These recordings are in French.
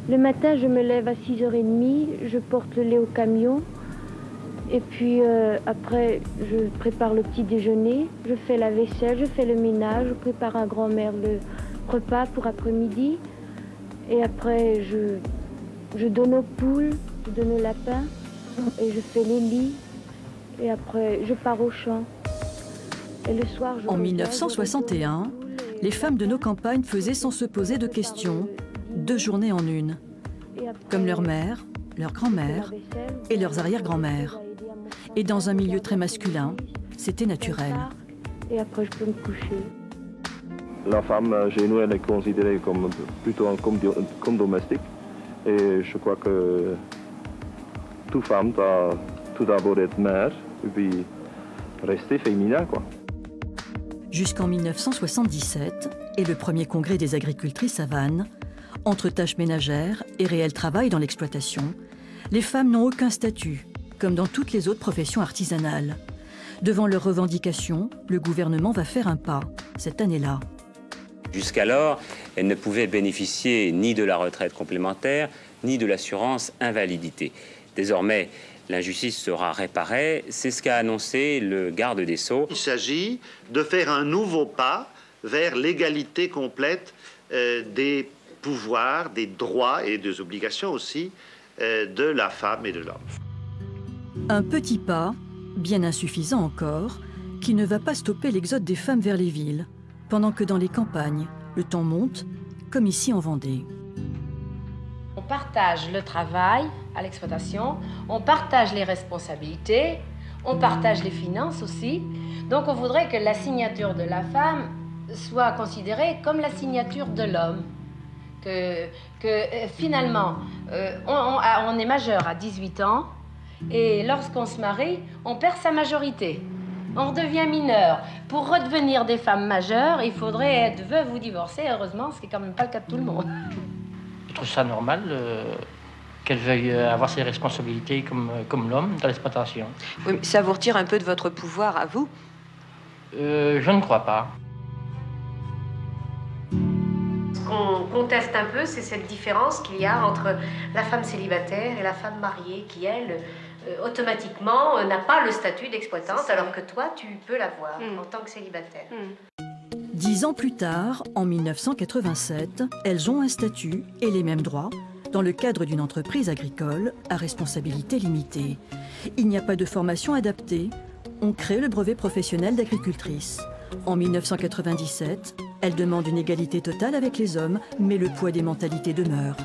Le matin, je me lève à 6h30, je porte le lait au camion. Et puis après, je prépare le petit déjeuner, je fais la vaisselle, je fais le ménage, je prépare à grand-mère le repas pour après-midi. Et après, je donne aux poules, je donne aux lapins, et je fais les lits. Et après, je pars au champ. Et le soir, En 1961, les femmes de nos campagnes faisaient sans se poser de questions 2 journées en une, comme leur mère, leur grand-mère et leurs arrière-grand-mères. Et dans un milieu très masculin, c'était naturel. Et après, je peux me coucher. La femme chez nous, elle est considérée comme plutôt comme domestique. Et je crois que toute femme doit tout d'abord être mère et puis rester féminin, quoi. Jusqu'en 1977 et le premier congrès des agricultrices à Vannes, entre tâches ménagères et réel travail dans l'exploitation, les femmes n'ont aucun statut, comme dans toutes les autres professions artisanales. Devant leurs revendications, le gouvernement va faire un pas, cette année-là. Jusqu'alors, elles ne pouvaient bénéficier ni de la retraite complémentaire, ni de l'assurance invalidité. Désormais, l'injustice sera réparée, c'est ce qu'a annoncé le garde des Sceaux. Il s'agit de faire un nouveau pas vers l'égalité complète des pouvoirs, des droits et des obligations aussi de la femme et de l'homme. Un petit pas, bien insuffisant encore, qui ne va pas stopper l'exode des femmes vers les villes, pendant que dans les campagnes, le temps monte, comme ici en Vendée. On partage le travail à l'exploitation, on partage les responsabilités, on partage les finances aussi. Donc on voudrait que la signature de la femme soit considérée comme la signature de l'homme. Que finalement, on est majeur à 18 ans et lorsqu'on se marie, on perd sa majorité. On redevient mineur. Pour redevenir des femmes majeures, il faudrait être veuve ou divorcée, heureusement, ce qui n'est quand même pas le cas de tout le monde. Je trouve ça normal qu'elle veuille avoir ses responsabilités comme l'homme dans l'exploitation. Oui, mais ça vous retire un peu de votre pouvoir à vous? Je ne crois pas. Ce qu'on conteste un peu, c'est cette différence qu'il y a entre la femme célibataire et la femme mariée, qui, elle, automatiquement, n'a pas le statut d'exploitante, alors que toi, tu peux l'avoir en tant que célibataire. 10 ans plus tard, en 1987, elles ont un statut et les mêmes droits dans le cadre d'une entreprise agricole à responsabilité limitée. Il n'y a pas de formation adaptée. On crée le brevet professionnel d'agricultrice. En 1997, elles demandent une égalité totale avec les hommes, mais le poids des mentalités demeure.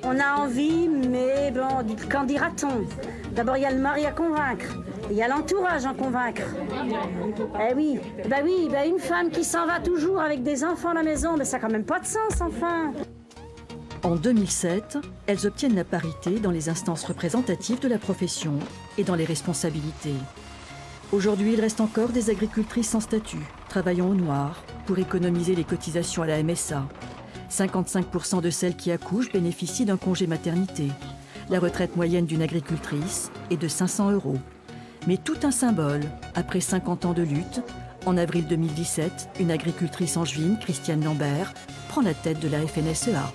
On a envie, mais bon, qu'en dira-t-on? D'abord, il y a le mari à convaincre. Il y a l'entourage à convaincre. Eh oui, une femme qui s'en va toujours avec des enfants à la maison, mais ça n'a quand même pas de sens, enfin. En 2007, elles obtiennent la parité dans les instances représentatives de la profession et dans les responsabilités. Aujourd'hui, il reste encore des agricultrices sans statut, travaillant au noir, pour économiser les cotisations à la MSA. 55% de celles qui accouchent bénéficient d'un congé maternité. La retraite moyenne d'une agricultrice est de 500 €. Mais tout un symbole, après 50 ans de lutte, en avril 2017, une agricultrice angevine, Christiane Lambert, prend la tête de la FNSEA.